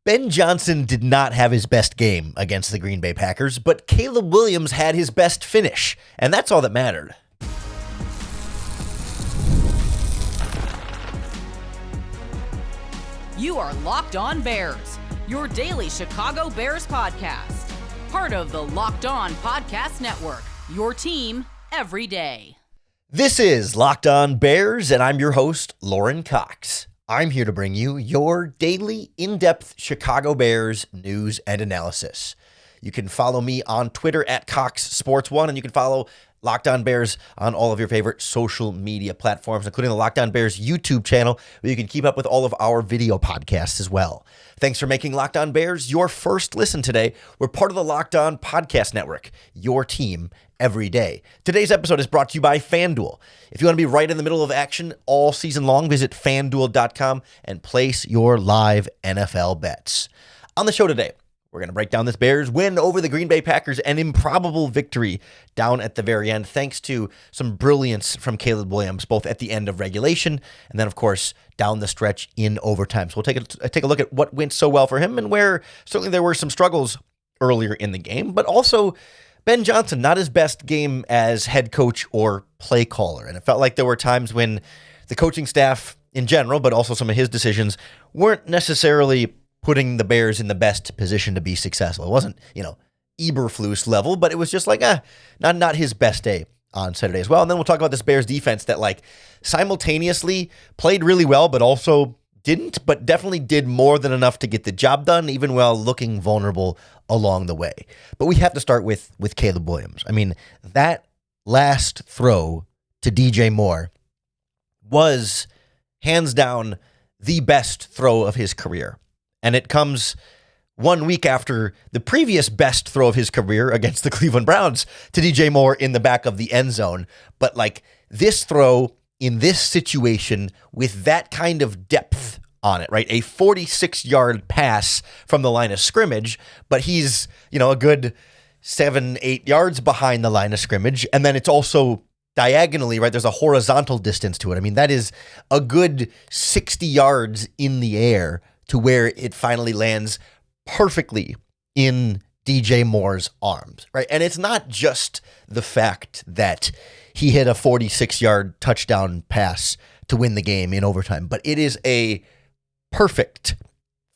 Ben Johnson did not have his best game against the Green Bay Packers, but Caleb Williams had his best finish, and that's all that mattered. You are Locked On Bears, your daily Chicago Bears podcast. Part of the Locked On Podcast Network, your team every day. This is Locked On Bears, and I'm your host, Lauren Cox. I'm here to bring you your daily in-depth Chicago Bears news and analysis. You can follow me on Twitter at CoxSports1, and you can follow Locked On Bears on all of your favorite social media platforms, including the Locked On Bears YouTube channel, where you can keep up with all of our video podcasts as well. Thanks for making Locked On Bears your first listen today. We're part of the Locked On Podcast Network, your team every day. Today's episode is brought to you by FanDuel. If you want to be right in the middle of action all season long, visit FanDuel.com and place your live NFL bets. On the show today, we're going to break down this Bears win over the Green Bay Packers, an improbable victory down at the very end, thanks to some brilliance from Caleb Williams, both at the end of regulation and then, of course, down the stretch in overtime. So we'll take a look at what went so well for him and where certainly there were some struggles earlier in the game, but also Ben Johnson, not his best game as head coach or play caller. And it felt like there were times when the coaching staff in general, but also some of his decisions, weren't necessarily putting the Bears in the best position to be successful. It wasn't, Eberflus level, but it was just like, not his best day on Saturday as well. And then we'll talk about this Bears defense that simultaneously played really well, but also didn't, but definitely did more than enough to get the job done, even while looking vulnerable along the way. But we have to start with Caleb Williams. I mean, that last throw to DJ Moore was hands down the best throw of his career. And it comes 1 week after the previous best throw of his career against the Cleveland Browns to DJ Moore in the back of the end zone. But this throw in this situation with that kind of depth on it, right? A 46-yard pass from the line of scrimmage, but he's, a good 7-8 yards behind the line of scrimmage. And then it's also diagonally, right? There's a horizontal distance to it. I mean, that is a good 60 yards in the air to where it finally lands perfectly in DJ Moore's arms, right? And it's not just the fact that he hit a 46-yard touchdown pass to win the game in overtime, but it is a perfect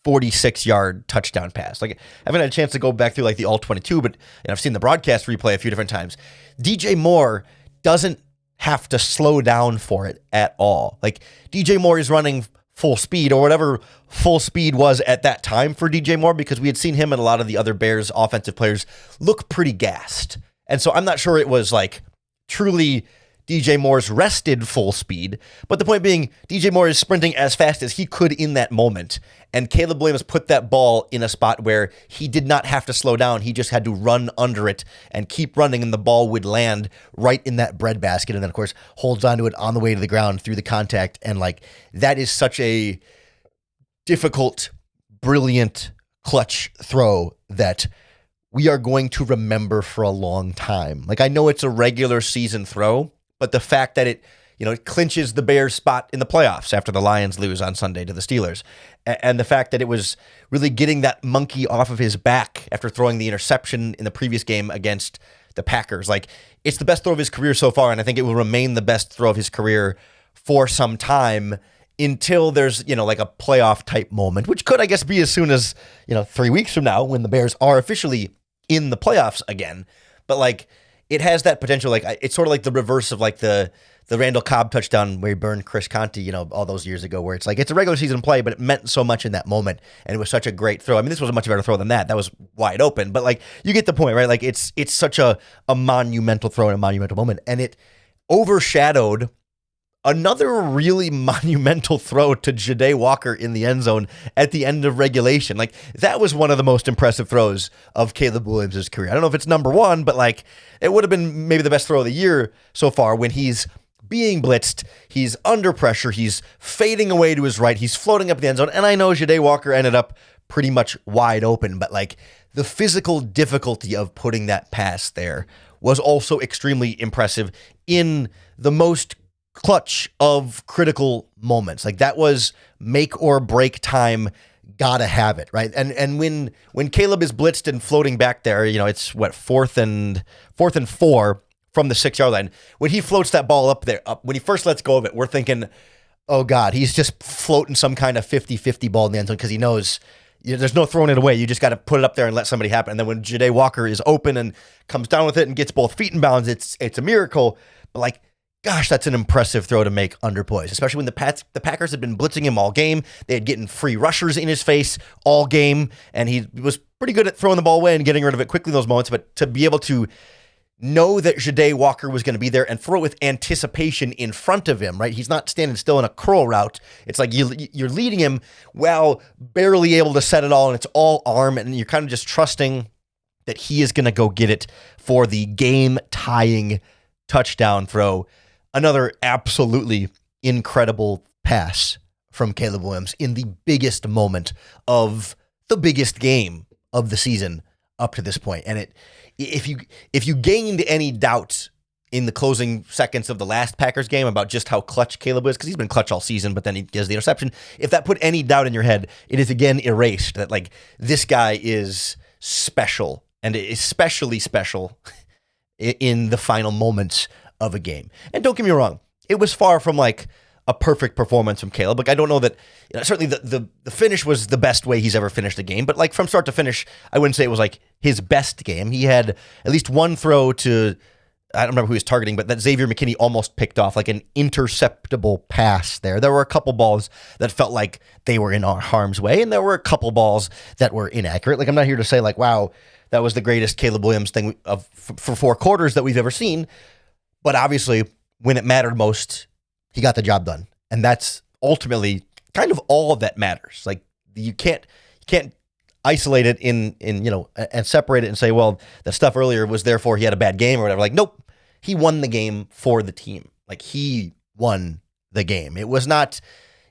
46-yard touchdown pass. I haven't had a chance to go back through the all-22, but I've seen the broadcast replay a few different times. DJ Moore doesn't have to slow down for it at all. DJ Moore is running full speed, or whatever full speed was at that time for DJ Moore, because we had seen him and a lot of the other Bears offensive players look pretty gassed. And so I'm not sure it was truly DJ Moore's rested full speed, but the point being, DJ Moore is sprinting as fast as he could in that moment, and Caleb Williams put that ball in a spot where he did not have to slow down. He just had to run under it and keep running, and the ball would land right in that breadbasket, and then, of course, holds onto it on the way to the ground through the contact, and that is such a difficult, brilliant, clutch throw that we are going to remember for a long time. I know it's a regular season throw, but the fact that it clinches the Bears' spot in the playoffs after the Lions lose on Sunday to the Steelers, and the fact that it was really getting that monkey off of his back after throwing the interception in the previous game against the Packers. It's the best throw of his career so far, and I think it will remain the best throw of his career for some time until there's, a playoff type moment, which could, I guess, be as soon as, 3 weeks from now when the Bears are officially in the playoffs again. But it has that potential. It's sort of like the reverse of the Randall Cobb touchdown where he burned Chris Conte, all those years ago, where it's it's a regular season play, but it meant so much in that moment, and it was such a great throw. I mean, this was a much better throw than that. That was wide open, but you get the point, right? It's such a monumental throw in a monumental moment, and it overshadowed another really monumental throw to Ja'Day Walker in the end zone at the end of regulation. That was one of the most impressive throws of Caleb Williams' career. I don't know if it's number one, but it would have been maybe the best throw of the year so far, when he's being blitzed, he's under pressure, he's fading away to his right, he's floating up the end zone, and I know Ja'Day Walker ended up pretty much wide open, but the physical difficulty of putting that pass there was also extremely impressive in the most clutch of critical moments. That was make or break time gotta have it, right? And when Caleb is blitzed and floating back there, it's what, fourth and 4 from the 6-yard line. When he floats that ball up there, when he first lets go of it, we're thinking, oh God, he's just floating some kind of 50-50 ball in the end zone because he knows there's no throwing it away. You just got to put it up there and let somebody happen. And then when Ja'Day Walker is open and comes down with it and gets both feet in bounds, it's a miracle. But gosh, that's an impressive throw to make under poise, especially when the Packers had been blitzing him all game. They had getting free rushers in his face all game, and he was pretty good at throwing the ball away and getting rid of it quickly in those moments. But to be able to know that Ja'Day Walker was going to be there and throw it with anticipation in front of him, right? He's not standing still in a curl route. It's like you're leading him while barely able to set it all, and it's all arm, and you're kind of just trusting that he is going to go get it for the game-tying touchdown throw. Another absolutely incredible pass from Caleb Williams in the biggest moment of the biggest game of the season up to this point. And if you gained any doubt in the closing seconds of the last Packers game about just how clutch Caleb is, because he's been clutch all season, but then he gives the interception. If that put any doubt in your head, it is again erased that this guy is special, and especially special in the final moments of a game. And don't get me wrong, it was far from a perfect performance from Caleb. I don't know that, certainly the finish was the best way he's ever finished a game, but from start to finish, I wouldn't say it was his best game. He had at least one throw to, I don't remember who he was targeting, but that Xavier McKinney almost picked off an interceptable pass there. There were a couple balls that felt like they were in harm's way, and there were a couple balls that were inaccurate. I'm not here to say wow, that was the greatest Caleb Williams thing for 4 quarters that we've ever seen. But obviously, when it mattered most, he got the job done. And that's ultimately kind of all that matters. You can't isolate it in and separate it and say, well, the stuff earlier was therefore he had a bad game or whatever. Nope. He won the game for the team. He won the game. It was not,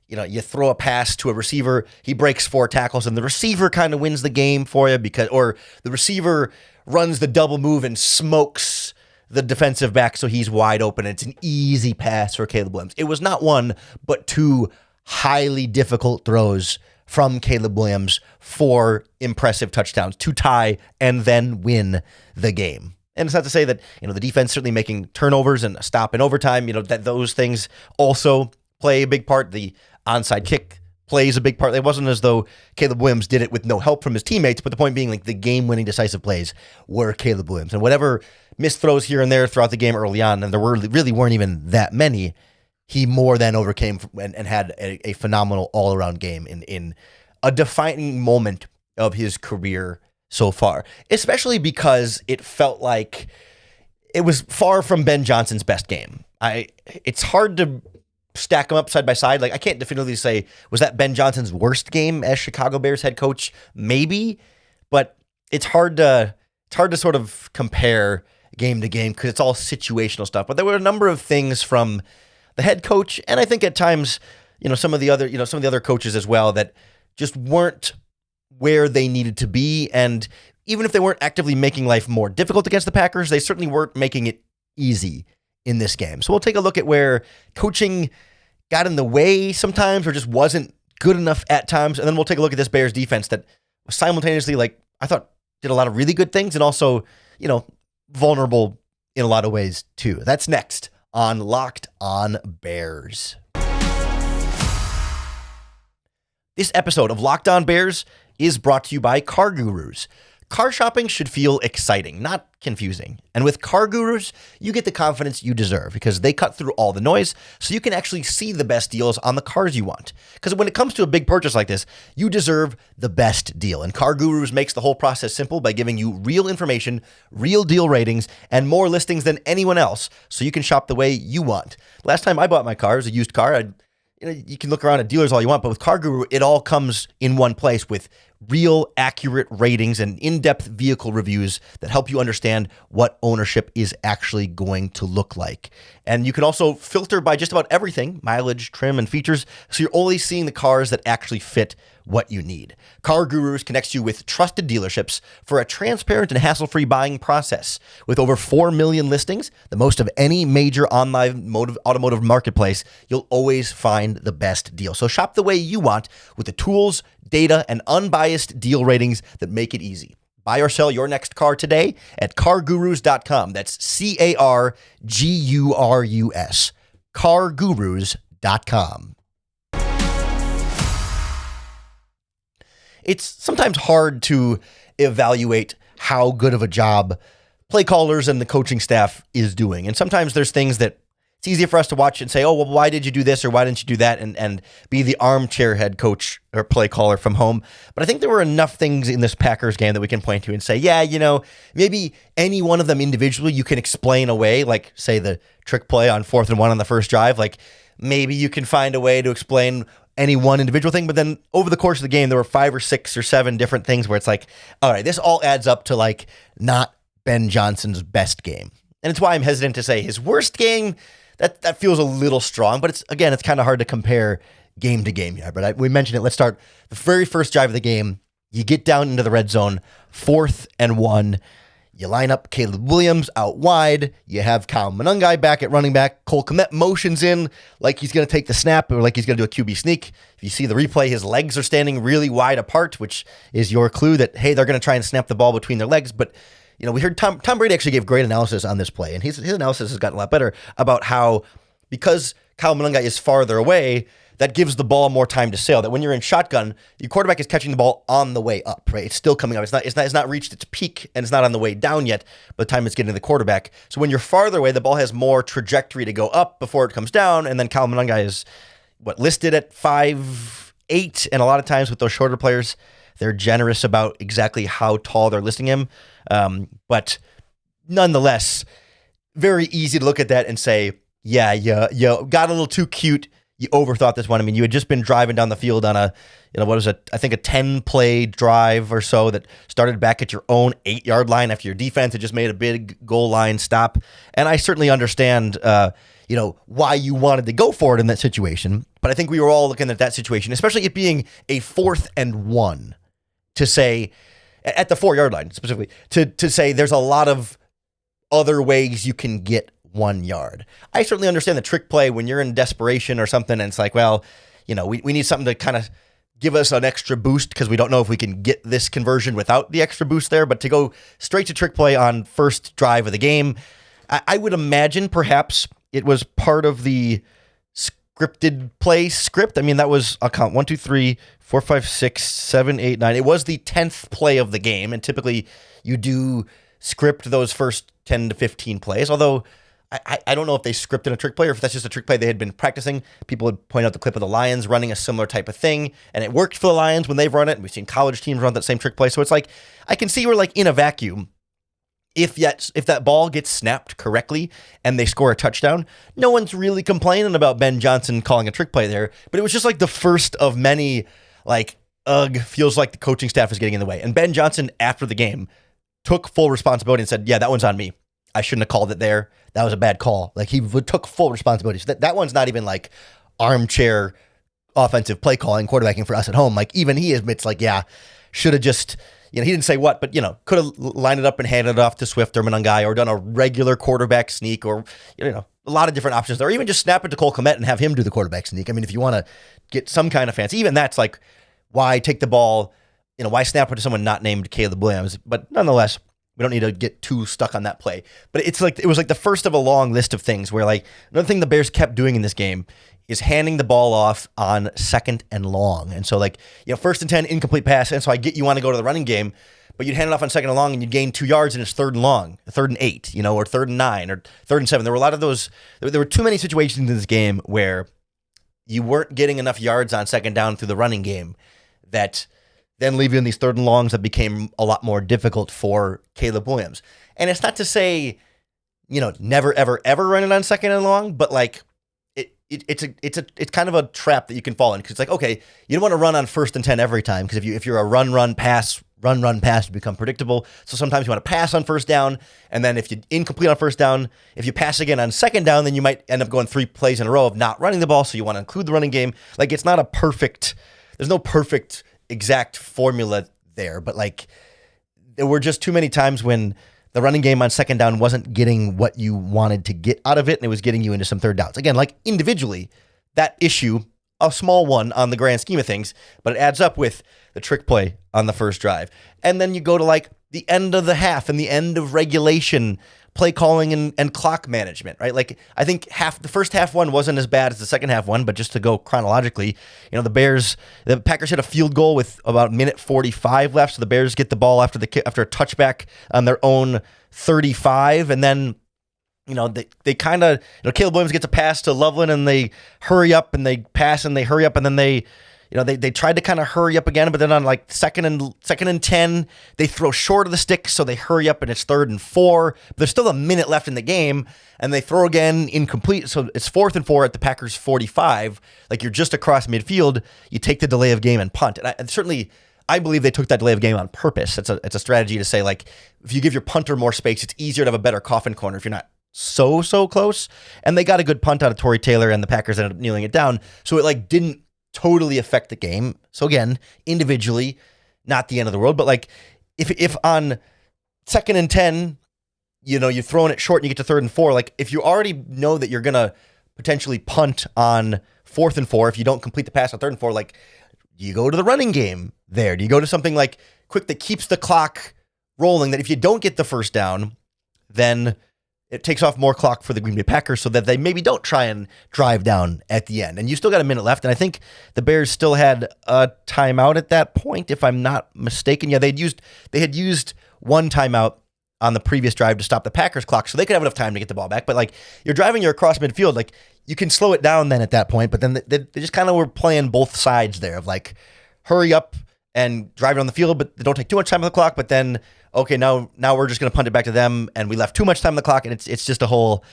you throw a pass to a receiver, he breaks 4 tackles, and the receiver kind of wins the game for you or the receiver runs the double move and smokes the defensive back so he's wide open. It's an easy pass for Caleb Williams. It was not 1, but 2 highly difficult throws from Caleb Williams for impressive touchdowns to tie and then win the game. And it's not to say that, the defense certainly making turnovers and a stop in overtime, that those things also play a big part. The onside kick plays a big part. It wasn't as though Caleb Williams did it with no help from his teammates, but the point being the game-winning decisive plays were Caleb Williams. And whatever missed throws here and there throughout the game early on, and there really weren't even that many, he more than overcame and had a phenomenal all-around game in a defining moment of his career so far, especially because it felt like it was far from Ben Johnson's best game. It's hard to stack them up side by side. I can't definitively say, was that Ben Johnson's worst game as Chicago Bears head coach? Maybe, but it's hard to sort of compare game to game because it's all situational stuff. But there were a number of things from the head coach, and I think at times, some of the other coaches as well, that just weren't where they needed to be. And even if they weren't actively making life more difficult against the Packers, they certainly weren't making it easy in this game. So we'll take a look at where coaching got in the way sometimes or just wasn't good enough at times. And then we'll take a look at this Bears defense that was simultaneously, I thought, did a lot of really good things and also, vulnerable in a lot of ways too. That's next on Locked On Bears. This episode of Locked On Bears is brought to you by CarGurus. Car shopping should feel exciting, not confusing. And with CarGurus, you get the confidence you deserve because they cut through all the noise so you can actually see the best deals on the cars you want. Because when it comes to a big purchase like this, you deserve the best deal. And CarGurus makes the whole process simple by giving you real information, real deal ratings, and more listings than anyone else so you can shop the way you want. Last time I bought my car, it was a used car. You can look around at dealers all you want, but with CarGurus, it all comes in one place with real accurate ratings and in-depth vehicle reviews that help you understand what ownership is actually going to look like. And you can also filter by just about everything, mileage, trim, and features, so you're only seeing the cars that actually fit what you need. CarGurus connects you with trusted dealerships for a transparent and hassle-free buying process. With over 4 million listings, the most of any major online automotive marketplace, you'll always find the best deal. So shop the way you want with the tools, data, and unbiased deal ratings that make it easy. Buy or sell your next car today at CarGurus.com. That's CarGurus. CarGurus.com. It's sometimes hard to evaluate how good of a job play callers and the coaching staff is doing. And sometimes there's things that it's easier for us to watch and say, oh, well, why did you do this or why didn't you do that? And be the armchair head coach or play caller from home. But I think there were enough things in this Packers game that we can point to and say, yeah, maybe any one of them individually you can explain away, like say the trick play on 4th and 1 on the first drive. Like maybe you can find a way to explain any one individual thing, but then over the course of the game, there were 5 or 6 or 7 different things where it's like, all right, this all adds up to like not Ben Johnson's best game. And it's why I'm hesitant to say his worst game. That feels a little strong, but it's kind of hard to compare game to game here. But we mentioned it. Let's start the very first drive of the game. You get down into the red zone, 4th and 1. You line up Caleb Williams out wide. You have Kyle Monangai back at running back. Cole Kmet motions in like he's going to take the snap or like he's going to do a QB sneak. If you see the replay, his legs are standing really wide apart, which is your clue that, hey, they're going to try and snap the ball between their legs. But, we heard Tom Brady actually gave great analysis on this play, and his analysis has gotten a lot better about how because Kyle Monangai is farther away, that gives the ball more time to sail. That when you're in shotgun, your quarterback is catching the ball on the way up, right? It's still coming up. It's not reached its peak, and it's not on the way down yet by the time it's getting to the quarterback. So when you're farther away, the ball has more trajectory to go up before it comes down, and then Kyle Monangai is listed at 5'8", and a lot of times with those shorter players, they're generous about exactly how tall they're listing him. But nonetheless, very easy to look at that and say, yeah, you got a little too cute. You overthought this one. I mean, you had just been driving down the field on a 10-play drive or so that started back at your own 8-yard line after your defense had just made a big goal line stop. And I certainly understand, why you wanted to go for it in that situation. But I think we were all looking at that situation, especially it being a 4th and 1, to say at the 4-yard line specifically, to say there's a lot of other ways you can get 1 yard. I certainly understand the trick play when you're in desperation or something, and it's like, well, we need something to kind of give us an extra boost because we don't know if we can get this conversion without the extra boost there. But to go straight to trick play on first drive of the game, I would imagine perhaps it was part of the scripted play script. I mean, that was, I'll count 1, 2, 3, 4, 5, 6, 7, 8, 9. It was the 10th play of the game, and typically you do script those first 10 to 15 plays, although I don't know if they scripted a trick play or if that's just a trick play they had been practicing. People would point out the clip of the Lions running a similar type of thing, and it worked for the Lions when they've run it. And we've seen college teams run that same trick play. So it's like, I can see we're like in a vacuum. If that ball gets snapped correctly and they score a touchdown, no one's really complaining about Ben Johnson calling a trick play there. But it was just like the first of many, feels like the coaching staff is getting in the way. And Ben Johnson, after the game, took full responsibility and said, yeah, that one's on me. I shouldn't have called it there. That was a bad call. Like, he took full responsibility. So that one's not even like armchair offensive play calling, quarterbacking for us at home. Like, even he admits, like, yeah, should have just, he didn't say what, but, could have lined it up and handed it off to Swift or Monangai or done a regular quarterback sneak or, a lot of different options there. Or even just snap it to Cole Kmet and have him do the quarterback sneak. I mean, if you want to get some kind of fancy, even that's like, why take the ball, why snap it to someone not named Caleb Williams? But nonetheless, we don't need to get too stuck on that play. But it was like the first of a long list of things where, like, another thing the Bears kept doing in this game is handing the ball off on 2nd and long. And so, like, 1st and 10, incomplete pass. And so I get you want to go to the running game, but you'd hand it off on 2nd and long and you'd gain 2 yards and it's 3rd and long, 3rd and 8, or 3rd and 9 or 3rd and 7. There were a lot of those. There were too many situations in this game where you weren't getting enough yards on 2nd down through the running game that then leave you in these 3rd and longs that became a lot more difficult for Caleb Williams. And it's not to say, never, ever, ever run it on 2nd and long, but like it's kind of a trap that you can fall in, because it's like, okay, you don't want to run on 1st and 10 every time, because if you're a run pass, you become predictable. So sometimes you want to pass on 1st down, and then if you incomplete on 1st down, if you pass again on 2nd down, then you might end up going 3 plays in a row of not running the ball. So you want to include the running game. Like, it's not a perfect. There's no perfect exact formula there, but like, there were just too many times when the running game on 2nd down wasn't getting what you wanted to get out of it, and it was getting you into some 3rd downs. Again, like, individually, that issue, a small one on the grand scheme of things, but it adds up with the trick play on the first drive. And then you go to like the end of the half and the end of regulation, play calling and clock management, right? Like, I think the first half one wasn't as bad as the second half one, but just to go chronologically, the Packers hit a field goal with about minute 45 left, so the Bears get the ball after a touchback on their own 35, and then they kind of, Caleb Williams gets a pass to Loveland, and they hurry up and they pass and they hurry up, and then they tried to kind of hurry up again, but then on like second and 10, they throw short of the stick, so they hurry up and it's 3rd and 4. But there's still a minute left in the game, and they throw again incomplete, so it's 4th and 4 at the Packers 45. Like, you're just across midfield, you take the delay of game and punt. And I believe they took that delay of game on purpose. It's a strategy to say, like, if you give your punter more space, it's easier to have a better coffin corner if you're not so close. And they got a good punt out of Torrey Taylor, and the Packers ended up kneeling it down, so it like didn't totally affect the game. So again, individually, not the end of the world, but like, if on 2nd and 10, you're throwing it short and you get to 3rd and 4, like, if you already know that you're gonna potentially punt on 4th and 4, if you don't complete the pass on 3rd and 4, like, you go to the running game there. Do you go to something like quick that keeps the clock rolling, that if you don't get the 1st down, then it takes off more clock for the Green Bay Packers, so that they maybe don't try and drive down at the end. And you still got a minute left, and I think the Bears still had a timeout at that point, if I'm not mistaken. Yeah, they had used one timeout on the previous drive to stop the Packers clock, so they could have enough time to get the ball back. But like, you're across midfield, like, you can slow it down then at that point. But then they just kind of were playing both sides there of like, hurry up and drive it on the field, but don't take too much time on the clock. But then, okay, now we're just going to punt it back to them, and we left too much time on the clock, and it's just a whole.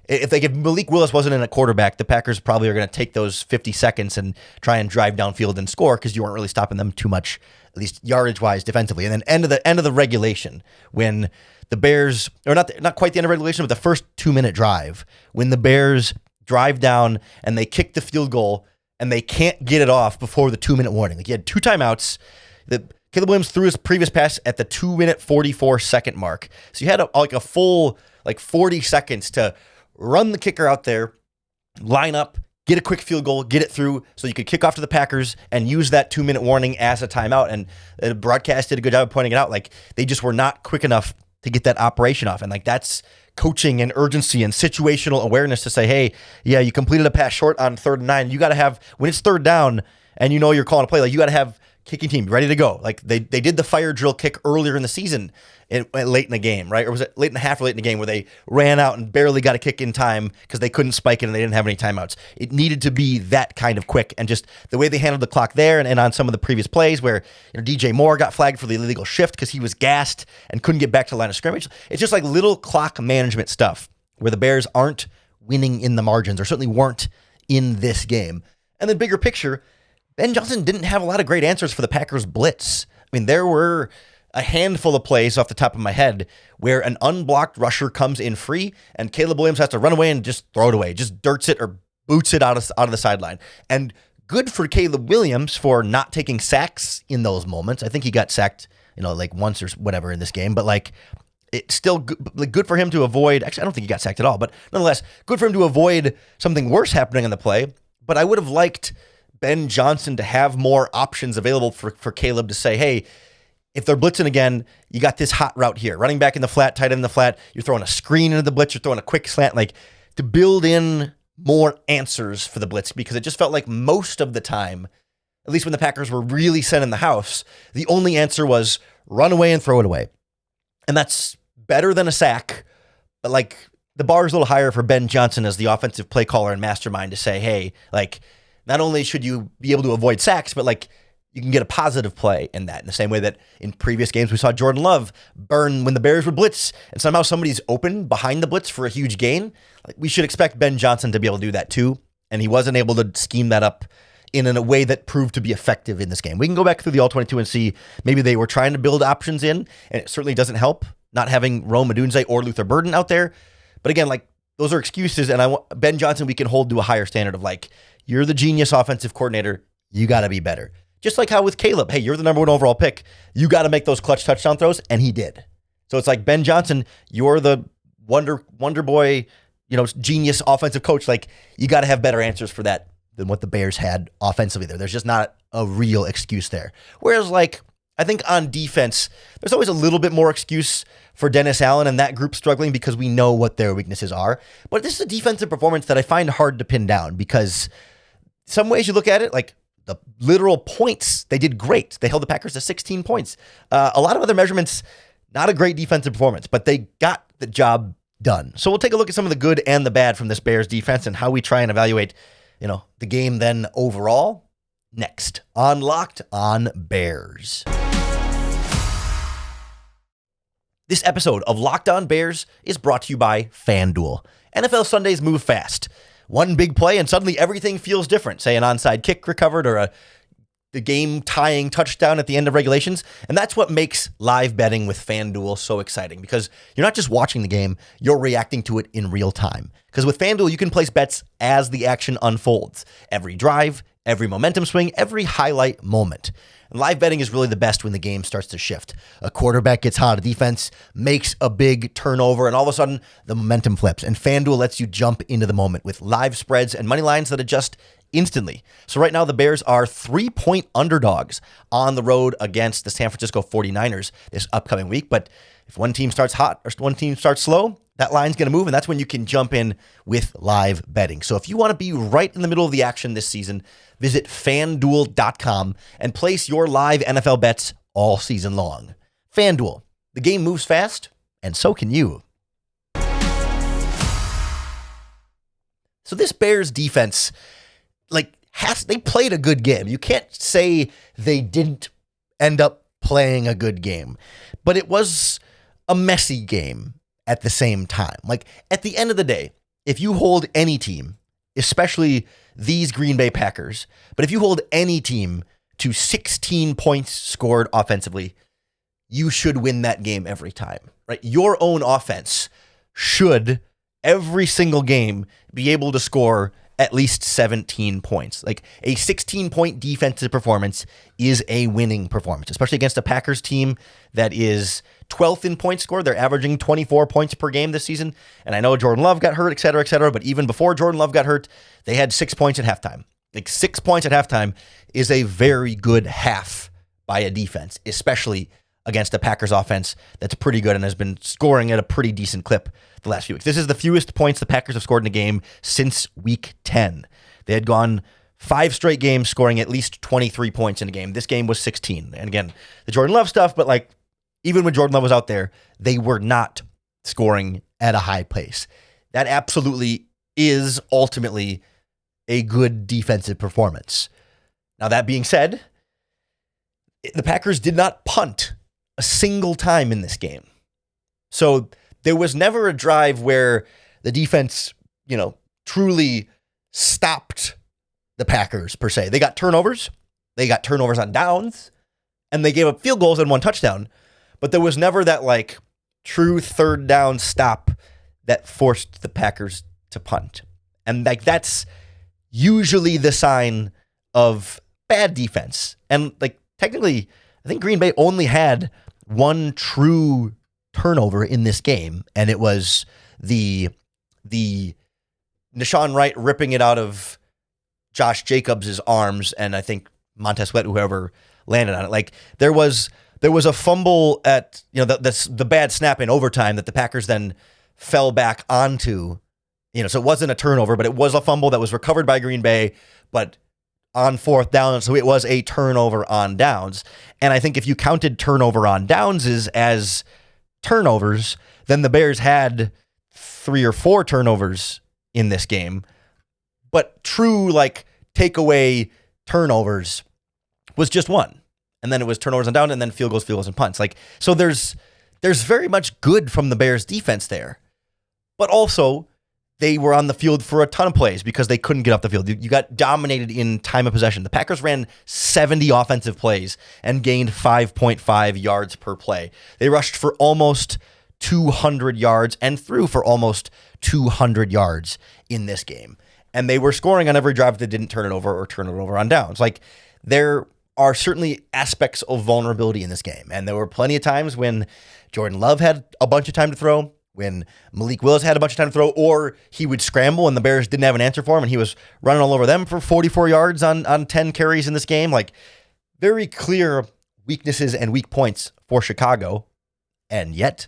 If Malik Willis wasn't in at quarterback, the Packers probably are going to take those 50 seconds and try and drive downfield and score, because you weren't really stopping them too much, at least yardage wise, defensively. And then end of the regulation, when the Bears, or not quite the end of regulation, but the first 2-minute drive, when the Bears drive down and they kick the field goal and they can't get it off before the 2-minute warning. Like, you had 2 timeouts. Caleb Williams threw his previous pass at the 2-minute 44-second mark. So you had a full 40 seconds to run the kicker out there, line up, get a quick field goal, get it through, so you could kick off to the Packers and use that 2-minute warning as a timeout. And the broadcast did a good job of pointing it out. Like, they just were not quick enough to get that operation off. And like, that's coaching and urgency and situational awareness to say, hey, yeah, you completed a pass short on 3rd and 9. You got to have, when it's 3rd down and you're calling a play, like, you got to have kicking team ready to go. Like, they did the fire drill kick earlier in the season, late in the game, right? Or was it late in the half or late in the game, where they ran out and barely got a kick in time because they couldn't spike it and they didn't have any timeouts. It needed to be that kind of quick, and just the way they handled the clock there, and on some of the previous plays where DJ Moore got flagged for the illegal shift because he was gassed and couldn't get back to the line of scrimmage. It's just like little clock management stuff where the Bears aren't winning in the margins, or certainly weren't in this game. And the bigger picture, Ben Johnson didn't have a lot of great answers for the Packers blitz. I mean, there were a handful of plays off the top of my head where an unblocked rusher comes in free and Caleb Williams has to run away and just throw it away, just dirts it or boots it out of the sideline. And good for Caleb Williams for not taking sacks in those moments. I think he got sacked, once or whatever in this game, but like, it's still good for him to avoid. Actually, I don't think he got sacked at all, but nonetheless, good for him to avoid something worse happening on the play. But I would have liked Ben Johnson to have more options available for Caleb to say, hey, if they're blitzing again, you got this hot route here. Running back in the flat, tight end in the flat. You're throwing a screen into the blitz. You're throwing a quick slant. Like, to build in more answers for the blitz, because it just felt like most of the time, at least when the Packers were really sending the house, the only answer was run away and throw it away. And that's better than a sack, but like, the bar is a little higher for Ben Johnson as the offensive play caller and mastermind to say, hey, like, not only should you be able to avoid sacks, but like, you can get a positive play in that. In the same way that in previous games we saw Jordan Love burn when the Bears would blitz and somehow somebody's open behind the blitz for a huge gain. Like, we should expect Ben Johnson to be able to do that too, and he wasn't able to scheme that up in a way that proved to be effective in this game. We can go back through the All-22 and see maybe they were trying to build options in, and it certainly doesn't help not having Rome Odunze or Luther Burden out there. But again, like, those are excuses, and I want Ben Johnson, we can hold to a higher standard of like, you're the genius offensive coordinator, you got to be better. Just like how with Caleb, hey, you're the number 1 overall pick, you got to make those clutch touchdown throws, and he did. So it's like, Ben Johnson, you're the wonder boy, genius offensive coach. Like, you got to have better answers for that than what the Bears had offensively there. There's just not a real excuse there. Whereas, like, I think on defense, there's always a little bit more excuse for Dennis Allen and that group struggling because we know what their weaknesses are. But this is a defensive performance that I find hard to pin down because some ways you look at it, like the literal points, they did great. They held the Packers to 16 points. A lot of other measurements, not a great defensive performance, but they got the job done. So we'll take a look at some of the good and the bad from this Bears defense and how we try and evaluate, the game then overall next on Locked On Bears. This episode of Locked On Bears is brought to you by FanDuel. NFL Sundays move fast. One big play and suddenly everything feels different. Say an onside kick recovered or the game-tying touchdown at the end of regulations. And that's what makes live betting with FanDuel so exciting because you're not just watching the game, you're reacting to it in real time. Because with FanDuel, you can place bets as the action unfolds. Every drive, every momentum swing, every highlight moment. And live betting is really the best when the game starts to shift. A quarterback gets hot, a defense makes a big turnover, and all of a sudden, the momentum flips. And FanDuel lets you jump into the moment with live spreads and money lines that adjust instantly. So right now, the Bears are 3-point underdogs on the road against the San Francisco 49ers this upcoming week. But if one team starts hot or one team starts slow, that line's going to move, and that's when you can jump in with live betting. So if you want to be right in the middle of the action this season, visit FanDuel.com and place your live NFL bets all season long. FanDuel, the game moves fast, and so can you. So this Bears defense, they played a good game. You can't say they didn't end up playing a good game, but it was a messy game at the same time. Like, at the end of the day, if you hold any team, especially these Green Bay Packers, but if you hold any team to 16 points scored offensively, you should win that game every time, right? Your own offense should, every single game, be able to score at least 17 points. Like, a 16-point defensive performance is a winning performance, especially against a Packers team that is 12th in points scored. They're averaging 24 points per game this season. And I know Jordan Love got hurt, et cetera, but even before Jordan Love got hurt, they had 6 points at halftime. Like, 6 points at halftime is a very good half by a defense, especially against a Packers offense that's pretty good and has been scoring at a pretty decent clip the last few weeks. This is the fewest points the Packers have scored in a game since week 10. They had gone 5 straight games scoring at least 23 points in a game. This game was 16. And again, the Jordan Love stuff, but even when Jordan Love was out there, they were not scoring at a high pace. That absolutely is ultimately a good defensive performance. Now, that being said, the Packers did not punt a single time in this game. So there was never a drive where the defense, truly stopped the Packers per se. They got turnovers on downs, and they gave up field goals and 1 touchdown. But there was never that true third down stop that forced the Packers to punt. And that's usually the sign of bad defense. And technically, I think Green Bay only had 1 true turnover in this game, and it was the Nahshon Wright ripping it out of Josh Jacobs' arms, and I think Montez Sweat, whoever landed on it. There was a fumble at the bad snap in overtime that the Packers then fell back onto. So it wasn't a turnover, but it was a fumble that was recovered by Green Bay, but on 4th down, so it was a turnover on downs. And I think if you counted turnover on downs as turnovers, then the Bears had 3 or 4 turnovers in this game. But true, takeaway turnovers was just 1. And then it was turnovers on down, and then field goals, and punts. So there's very much good from the Bears defense there. But also, they were on the field for a ton of plays because they couldn't get off the field. You got dominated in time of possession. The Packers ran 70 offensive plays and gained 5.5 yards per play. They rushed for almost 200 yards and threw for almost 200 yards in this game. And they were scoring on every drive that didn't turn it over or turn it over on downs. Like, there are certainly aspects of vulnerability in this game. And there were plenty of times when Jordan Love had a bunch of time to throw, when Malik Willis had a bunch of time to throw, or he would scramble and the Bears didn't have an answer for him and he was running all over them for 44 yards on 10 carries in this game. Like, very clear weaknesses and weak points for Chicago. And yet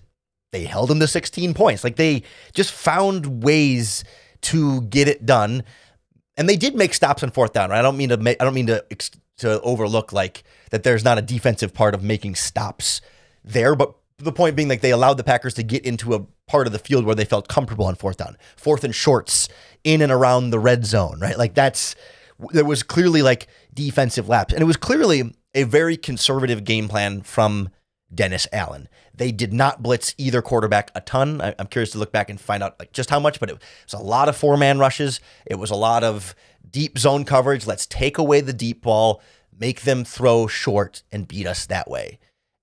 they held them to 16 points. Like, they just found ways to get it done. And they did make stops on fourth down. Right? I don't mean to overlook like that there's not a defensive part of making stops there, but the point being, like, they allowed the Packers to get into a part of the field where they felt comfortable on fourth down, fourth and shorts in and around the red zone, right? Like, there was clearly like defensive laps, and it was clearly a very conservative game plan from Dennis Allen. They did not blitz either quarterback a ton. I'm curious to look back and find out like just how much, but it was a lot of 4-man rushes. It was a lot of deep zone coverage. Let's take away the deep ball, make them throw short, and beat us that way.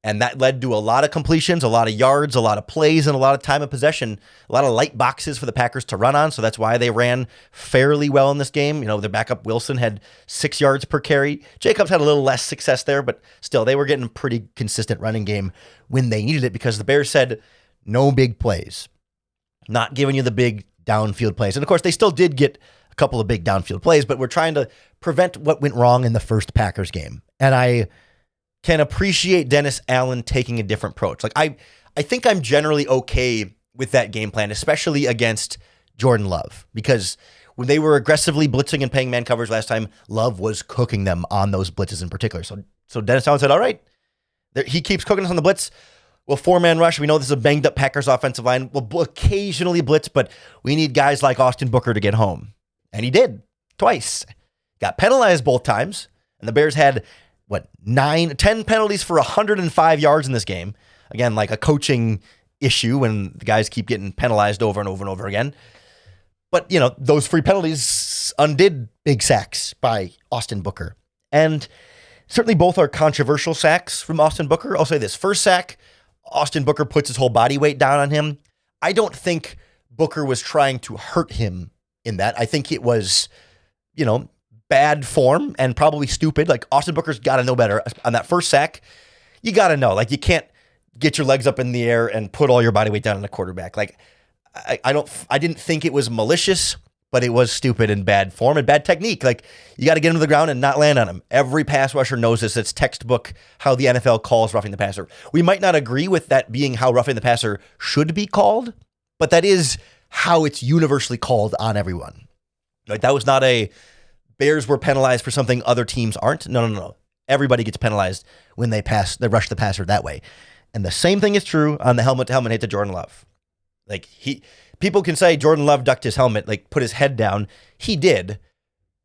And that led to a lot of completions, a lot of yards, a lot of plays, and a lot of time of possession, a lot of light boxes for the Packers to run on. So that's why they ran fairly well in this game. You know, their backup Wilson had 6 yards per carry. Jacobs had a little less success there, but still, they were getting a pretty consistent running game when they needed it because the Bears said, no big plays, not giving you the big downfield plays. And of course, they still did get a couple of big downfield plays, but we're trying to prevent what went wrong in the first Packers game. And I can appreciate Dennis Allen taking a different approach. Like, I think I'm generally okay with that game plan, especially against Jordan Love, because when they were aggressively blitzing and paying man coverage last time, Love was cooking them on those blitzes in particular. So Dennis Allen said, all right, he keeps cooking us on the blitz. Well, 4-man rush. We know this is a banged up Packers offensive line. We'll occasionally blitz, but we need guys like Austin Booker to get home. And he did twice. Got penalized both times. And the Bears had 10 penalties for 105 yards in this game. Again, like a coaching issue when the guys keep getting penalized over and over and over again. But, you know, those free penalties undid big sacks by Austin Booker. And certainly both are controversial sacks from Austin Booker. I'll say this. First sack, Austin Booker puts his whole body weight down on him. I don't think Booker was trying to hurt him in that. I think it was, you know, bad form and probably stupid. Like, Austin Booker's got to know better. On that first sack, you got to know. Like, you can't get your legs up in the air and put all your body weight down on the quarterback. Like, I didn't think it was malicious, but it was stupid and bad form and bad technique. Like, you got to get him to the ground and not land on him. Every pass rusher knows this. It's textbook how the NFL calls roughing the passer. We might not agree with that being how roughing the passer should be called, but that is how it's universally called on everyone. Like, that was not a Bears were penalized for something other teams aren't. No. Everybody gets penalized when they rush the passer that way. And the same thing is true on the helmet-to-helmet hit to Jordan Love. Like, people can say Jordan Love ducked his helmet, like put his head down. He did.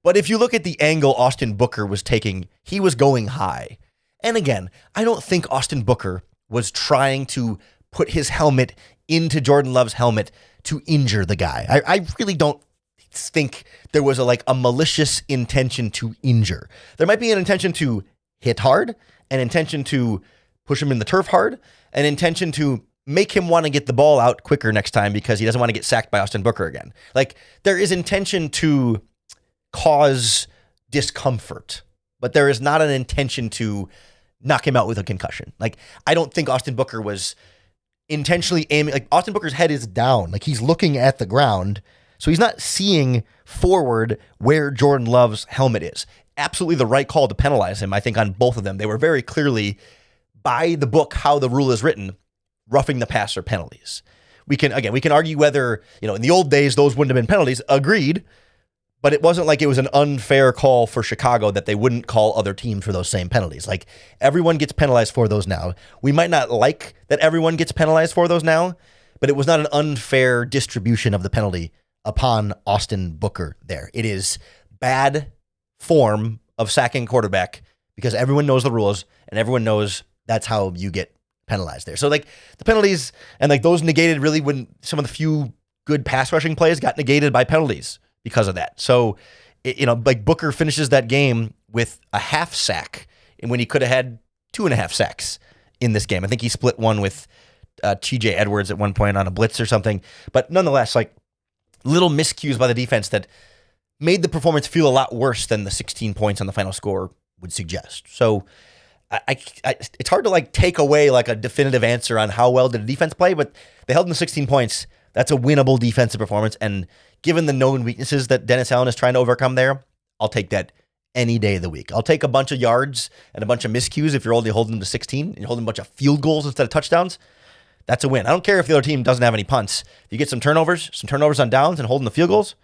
But if you look at the angle Austin Booker was taking, he was going high. And again, I don't think Austin Booker was trying to put his helmet into Jordan Love's helmet to injure the guy. I really don't think there was a malicious intention to injure. There might be an intention to hit hard, an intention to push him in the turf hard, an intention to make him want to get the ball out quicker next time because he doesn't want to get sacked by Austin Booker again. Like, there is intention to cause discomfort, but there is not an intention to knock him out with a concussion. Like, I don't think Austin Booker was intentionally aiming. Like, Austin Booker's head is down. Like, he's looking at the ground, so he's not seeing forward where Jordan Love's helmet is. Absolutely the right call to penalize him, I think, on both of them. They were very clearly, by the book, how the rule is written, roughing the passer penalties. We can argue whether, in the old days, those wouldn't have been penalties. Agreed. But it wasn't like it was an unfair call for Chicago that they wouldn't call other teams for those same penalties. Like, everyone gets penalized for those now. We might not like that everyone gets penalized for those now, but it was not an unfair distribution of the penalty upon Austin Booker there. It is bad form of sacking quarterback because everyone knows the rules and everyone knows that's how you get penalized there. So, the penalties and those negated really when some of the few good pass rushing plays got negated by penalties because of that. So, like Booker finishes that game with a half sack when he could have had 2.5 sacks in this game. I think he split one with TJ Edwards at one point on a blitz or something. But nonetheless, like little miscues by the defense that made the performance feel a lot worse than the 16 points on the final score would suggest. So it's hard to like take away like a definitive answer on how well did the defense play, but they held them to 16 points. That's a winnable defensive performance. And given the known weaknesses that Dennis Allen is trying to overcome there, I'll take that any day of the week. I'll take a bunch of yards and a bunch of miscues if you're only holding them to 16 and you're holding a bunch of field goals instead of touchdowns. That's a win. I don't care if the other team doesn't have any punts. If you get some turnovers on downs and holding the field goals,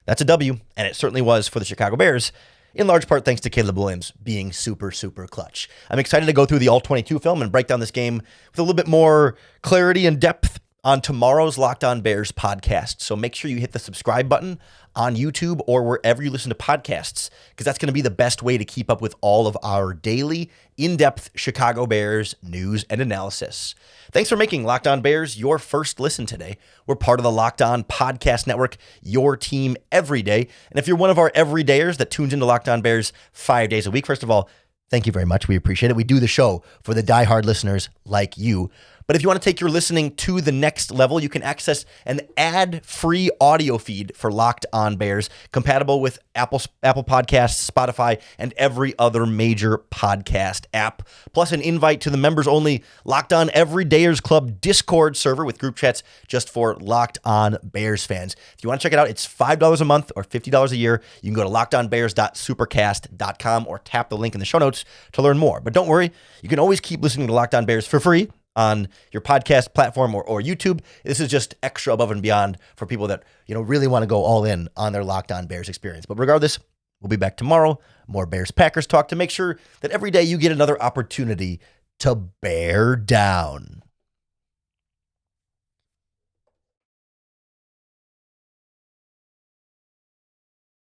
that's a W. And it certainly was for the Chicago Bears, in large part thanks to Caleb Williams being super, super clutch. I'm excited to go through the All-22 film and break down this game with a little bit more clarity and depth on tomorrow's Locked On Bears podcast. So make sure you hit the subscribe button on YouTube or wherever you listen to podcasts, because that's going to be the best way to keep up with all of our daily, in-depth Chicago Bears news and analysis. Thanks for making Locked On Bears your first listen today. We're part of the Locked On Podcast Network, your team every day. And if you're one of our everydayers that tunes into Locked On Bears 5 days a week, first of all, thank you very much. We appreciate it. We do the show for the diehard listeners like you. But if you want to take your listening to the next level, you can access an ad-free audio feed for Locked On Bears, compatible with Apple Podcasts, Spotify, and every other major podcast app. Plus an invite to the members-only Locked On Everydayers Club Discord server with group chats just for Locked On Bears fans. If you want to check it out, it's $5 a month or $50 a year. You can go to lockedonbears.supercast.com or tap the link in the show notes to learn more. But don't worry, you can always keep listening to Locked On Bears for free on your podcast platform or YouTube. This is just extra above and beyond for people that, really want to go all in on their Locked On Bears experience. But regardless, we'll be back tomorrow. More Bears Packers talk to make sure that every day you get another opportunity to bear down.